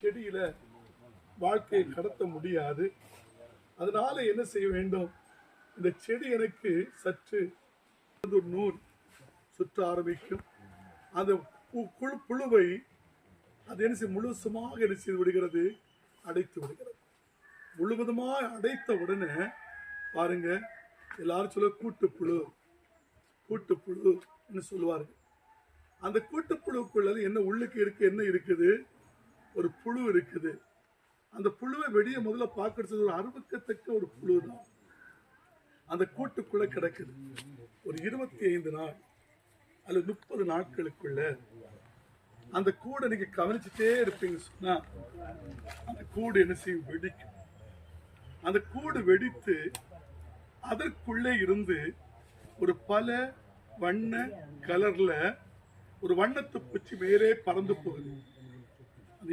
செடியில வாழ்க்கையை கடத்த முடியாது. அதனால என்ன செய்ய வேண்டும்? இந்த செடி எனக்கு சற்று ஒரு நூல் சுற்ற ஆரம்பிக்கும். அந்த புழுவை அது என்ன செய்ய முழுசுமாக என்ன செய்து விடுகிறது? அடைத்து விடுகிறது. முழுவதுமாக அடைத்த உடனே பாருங்க, எல்லாரும் சொல்ல கூட்டுப்புழு கூட்டுப்புழு என்று சொல்லுவார்கள். அந்த கூட்டுப்புழுக்குள்ள என்ன உள்ளுக்கு இருக்கு? என்ன இருக்குது? ஒரு புழு இருக்குது. அந்த புழுவை வெளியே முதல்ல பார்க்கறது ஒரு அருவக்கத்தக்க ஒரு புழு தான். அந்த கூட்டுக்குள்ள கிடக்குது. ஒரு 25 நாள் அல்லது 30 நாட்களுக்குள்ள அந்த கூடை நீங்க கவனிச்சுட்டே இருப்பீங்க சொன்னா அந்த கூடு என்ன செய்யும்? வெடிக்கும். அந்த கூடு வெடித்து அதற்குள்ளே இருந்து ஒரு பல வண்ண கலர்ல ஒரு வண்ணத்து பூச்சி மேலே பறந்து போகுது. அந்த